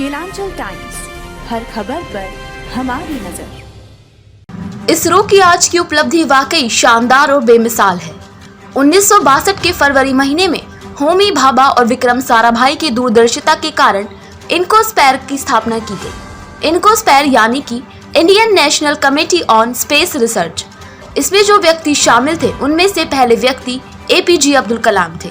Kelanchal times, हर खबर पर हमारी नजर। इसरो की आज की उपलब्धि वाकई शानदार और बेमिसाल है। 1962 के फरवरी महीने में होमी भाभा और विक्रम साराभाई की दूरदर्शिता के कारण इनकोस्पैर की स्थापना की गई। इनकोस्पैर यानी कि Indian national committee on space research. इसमें जो व्यक्ति शामिल थे उनमें से पहले व्यक्ति एपीजे अब्दुल कलाम थे।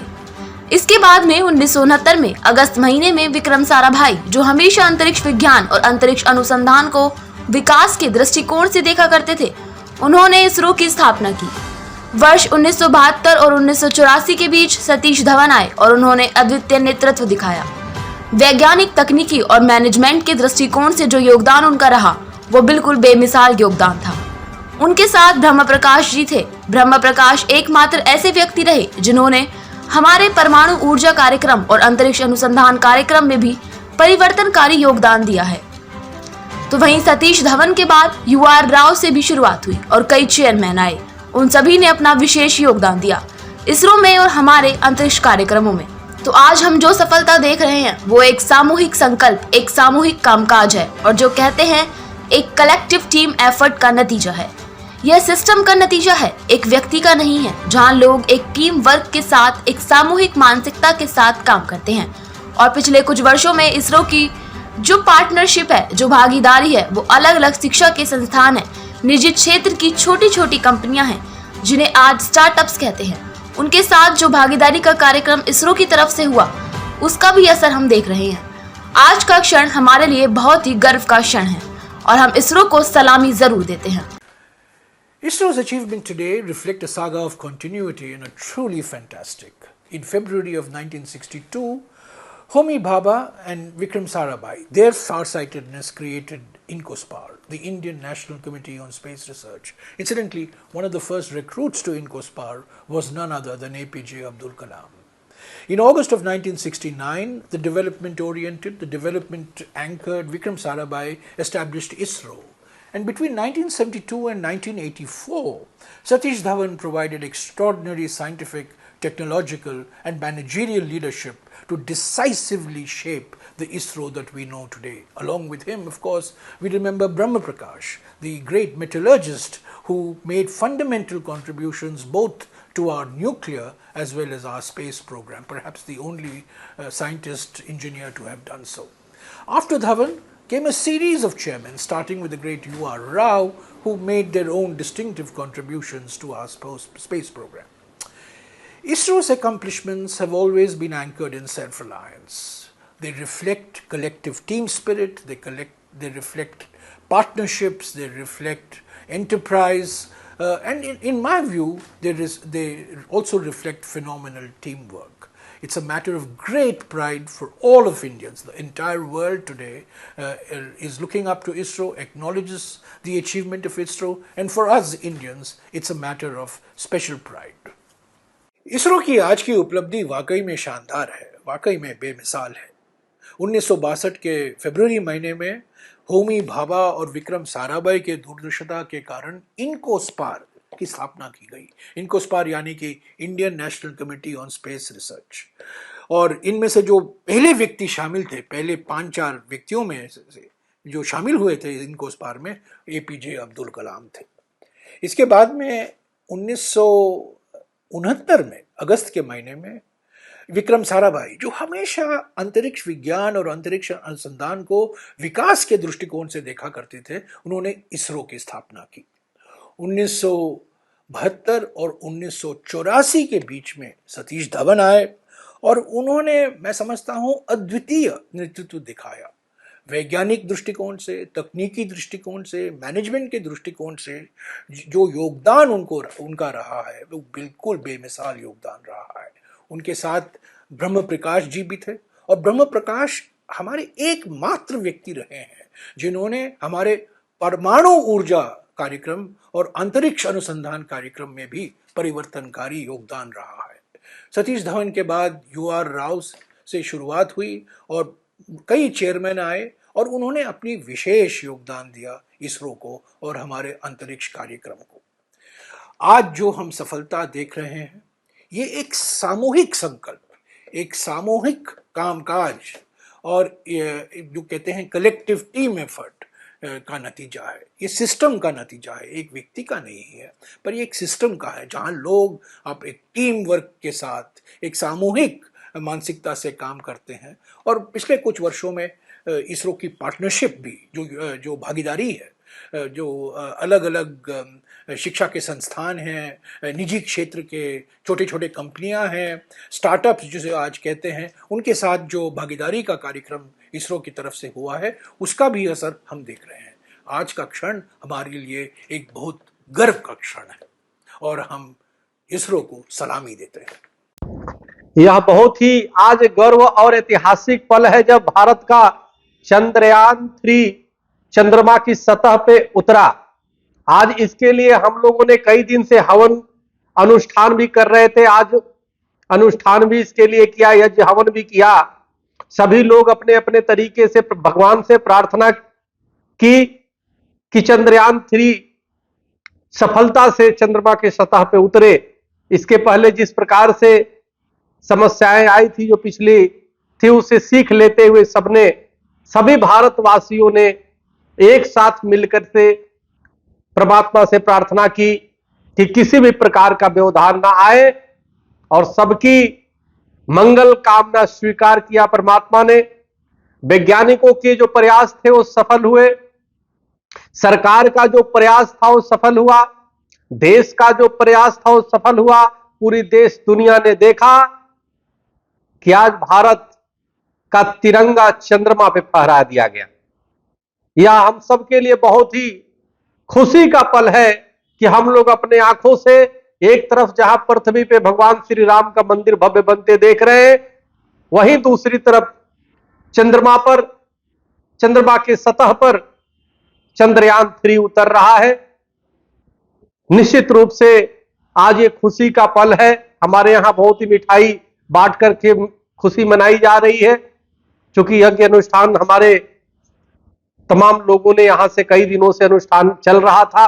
इसके बाद में 1969 में अगस्त महीने में विक्रम साराभाई, जो हमेशा अंतरिक्ष विज्ञान और अंतरिक्ष अनुसंधान को विकास के दृष्टिकोण से देखा करते थे, उन्होंने इसरो की स्थापना की। वर्ष 1972 और 1984 के बीच सतीश धवन आए और उन्होंने अद्वितीय नेतृत्व दिखाया। वैज्ञानिक, तकनीकी और मैनेजमेंट के दृष्टिकोण से जो योगदान उनका रहा वो बिल्कुल बेमिसाल योगदान था। उनके साथ ब्रह्म प्रकाश जी थे। ब्रह्म प्रकाश एकमात्र ऐसे व्यक्ति रहे जिन्होंने हमारे परमाणु ऊर्जा कार्यक्रम और अंतरिक्ष अनुसंधान कार्यक्रम में भी परिवर्तनकारी योगदान दिया है। तो वहीं सतीश धवन के बाद UR राव से भी शुरुआत हुई और कई चेयरमैन आए। उन सभी ने अपना विशेष योगदान दिया इसरो में और हमारे अंतरिक्ष कार्यक्रमों में। तो आज हम जो सफलता देख रहे हैं वो एक सामूहिक संकल्प, एक सामूहिक कामकाज है और जो कहते हैं एक कलेक्टिव टीम एफर्ट का नतीजा है। यह सिस्टम का नतीजा है, एक व्यक्ति का नहीं है, जहां लोग एक टीम वर्क के साथ, एक सामूहिक मानसिकता के साथ काम करते हैं। और पिछले कुछ वर्षों में इसरो की जो पार्टनरशिप है, जो भागीदारी है, वो अलग अलग शिक्षा के संस्थान है, निजी क्षेत्र की छोटी छोटी कंपनियां हैं जिन्हें आज स्टार्टअप्स कहते हैं। उनके साथ जो भागीदारी का कार्यक्रम इसरो की तरफ से हुआ उसका भी असर हम देख रहे हैं। आज का क्षण हमारे लिए बहुत ही गर्व का क्षण है और हम इसरो को सलामी जरूर देते हैं। ISRO's achievement today reflect a saga of continuity and a truly fantastic. In February of 1962, Homi Bhabha and Vikram Sarabhai, their farsightedness created INCOSPAR, the Indian National Committee on Space Research. Incidentally, one of the first recruits to INCOSPAR was none other than APJ Abdul Kalam. In August of 1969, the development-oriented, the development-anchored Vikram Sarabhai established ISRO. And between 1972 and 1984, Satish Dhawan provided extraordinary scientific, technological and managerial leadership to decisively shape the ISRO that we know today. Along with him, of course, we remember Brahma Prakash, the great metallurgist who made fundamental contributions both to our nuclear as well as our space program, perhaps the only scientist engineer to have done so. After Dhawan came a series of chairmen, starting with the great UR Rao, who made their own distinctive contributions to our space program. ISRO's accomplishments have always been anchored in self-reliance. They reflect collective team spirit, they reflect partnerships, they reflect enterprise, and in my view, they also reflect phenomenal teamwork. It's a matter of great pride for all of Indians. The entire world today is looking up to ISRO, acknowledges the achievement of ISRO, and for us Indians, it's a matter of special pride. ISRO की आज की उपलब्धि वाकई में शानदार है, वाकई में बेमिसाल है। 1962 के फरवरी महीने में होमी भाभा और विक्रम साराभाई के दूरदर्शिता के कारण इनकोस्पार की स्थापना की गई। इनकोस्पार यानी कि Indian national committee on space research. और इनमें से जो पहले व्यक्ति शामिल थे, पहले 5-4 व्यक्तियों में से जो शामिल हुए थे इनकोस्पार में, एपीजे अब्दुल कलाम थे। इसके बाद में 1969 में अगस्त के महीने में विक्रम साराभाई, जो हमेशा अंतरिक्ष विज्ञान और अंतरिक्ष अनुसंधान को विकास के दृष्टिकोण से देखा करते थे, उन्होंने इसरो की स्थापना की। 1972 और 1984 के बीच में सतीश धवन आए और उन्होंने, मैं समझता हूं, अद्वितीय नेतृत्व दिखाया। वैज्ञानिक दृष्टिकोण से, तकनीकी दृष्टिकोण से, मैनेजमेंट के दृष्टिकोण से जो योगदान उनका रहा है वो बिल्कुल बेमिसाल योगदान रहा है। उनके साथ ब्रह्म प्रकाश जी भी थे और ब्रह्म प्रकाश हमारे एकमात्र व्यक्ति रहे हैं जिन्होंने हमारे परमाणु ऊर्जा कार्यक्रम और अंतरिक्ष अनुसंधान कार्यक्रम में भी परिवर्तनकारी योगदान रहा है। सतीश धवन के बाद UR राव से शुरुआत हुई और कई चेयरमैन आए और उन्होंने अपनी विशेष योगदान दिया इसरो को और हमारे अंतरिक्ष कार्यक्रम को। आज जो हम सफलता देख रहे हैं ये एक सामूहिक संकल्प, एक सामूहिक कामकाज और जो कहते हैं कलेक्टिव टीम एफर्ट का नतीजा है। ये सिस्टम का नतीजा है, एक व्यक्ति का नहीं है, पर ये एक सिस्टम का है जहां लोग आप एक टीम वर्क के साथ एक सामूहिक मानसिकता से काम करते हैं। और पिछले कुछ वर्षों में इसरो की पार्टनरशिप भी जो भागीदारी है, जो अलग अलग शिक्षा के संस्थान हैं, निजी क्षेत्र के छोटे छोटे कंपनियां हैं, स्टार्टअप्स जिसे आज कहते हैं, उनके साथ जो भागीदारी का कार्यक्रम इसरो की तरफ से हुआ है, उसका भी असर हम देख रहे हैं। आज का क्षण हमारे लिए एक बहुत गर्व का क्षण है और हम इसरो को सलामी देते हैं। यह बहुत ही आज गर्व और ऐतिहासिक पल है जब भारत का चंद्रयान 3 चंद्रमा की सतह पे उतरा। आज इसके लिए हम लोगों ने कई दिन से हवन अनुष्ठान भी कर रहे थे। आज अनुष्ठान भी इसके लिए किया, यज्ञ हवन भी किया। सभी लोग अपने अपने तरीके से भगवान से प्रार्थना की कि चंद्रयान 3 सफलता से चंद्रमा के सतह पे उतरे। इसके पहले जिस प्रकार से समस्याएं आई थी जो पिछली थी, उसे सीख लेते हुए सभी भारतवासियों ने एक साथ मिलकर से परमात्मा से प्रार्थना की कि किसी भी प्रकार का व्यवधान ना आए, और सबकी मंगल कामना स्वीकार किया परमात्मा ने। वैज्ञानिकों के जो प्रयास थे वो सफल हुए, सरकार का जो प्रयास था वो सफल हुआ, देश का जो प्रयास था वो सफल हुआ। पूरी देश दुनिया ने देखा कि आज भारत का तिरंगा चंद्रमा पे फहरा दिया गया। यह हम सब के लिए बहुत ही खुशी का पल है कि हम लोग अपने आंखों से एक तरफ जहां पृथ्वी पे भगवान श्री राम का मंदिर भव्य बनते देख रहे हैं, वहीं दूसरी तरफ चंद्रमा पर, चंद्रमा के सतह पर चंद्रयान 3 उतर रहा है। निश्चित रूप से आज ये खुशी का पल है। हमारे यहां बहुत ही मिठाई बांट करके खुशी मनाई जा रही है, क्योंकि यज्ञ अनुष्ठान हमारे तमाम लोगों ने यहां से कई दिनों से अनुष्ठान चल रहा था।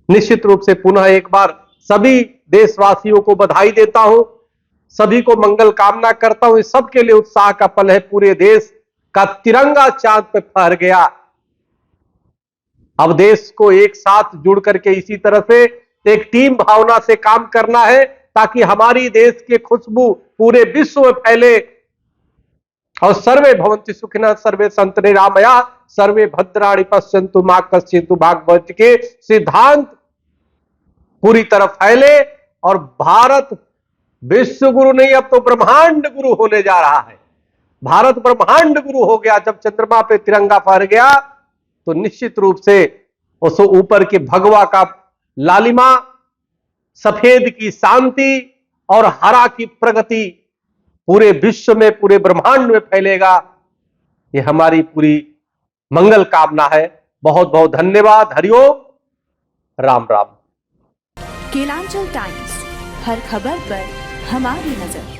निश्चित रूप से पुनः एक बार सभी देशवासियों को बधाई देता हूं, सभी को मंगल कामना करता हूं। इस सबके लिए उत्साह का पल है। पूरे देश का तिरंगा चांद पे फहर गया। अब देश को एक साथ जुड़ करके इसी तरह से एक टीम भावना से काम करना है, ताकि हमारी देश की खुशबू पूरे विश्व में फैले। और सर्वे भवन्तु सुखिनः, सर्वे सन्तु निरामया, सर्वे भद्राणि पश्यन्तु मा कश्चित् दुर्भाग्यवत् के सिद्धांत पूरी तरह फैले। और भारत विश्व गुरु नहीं, अब तो ब्रह्मांड गुरु होने जा रहा है। भारत ब्रह्मांड गुरु हो गया। जब चंद्रमा पे तिरंगा फहर गया तो निश्चित रूप से उस ऊपर के भगवा का लालिमा, सफेद की शांति और हरा की प्रगति पूरे विश्व में, पूरे ब्रह्मांड में फैलेगा। ये हमारी पूरी मंगल कामना है। बहुत बहुत धन्यवाद। हरिओम, राम राम। केलांचल टाइम्स, हर खबर पर हमारी नजर।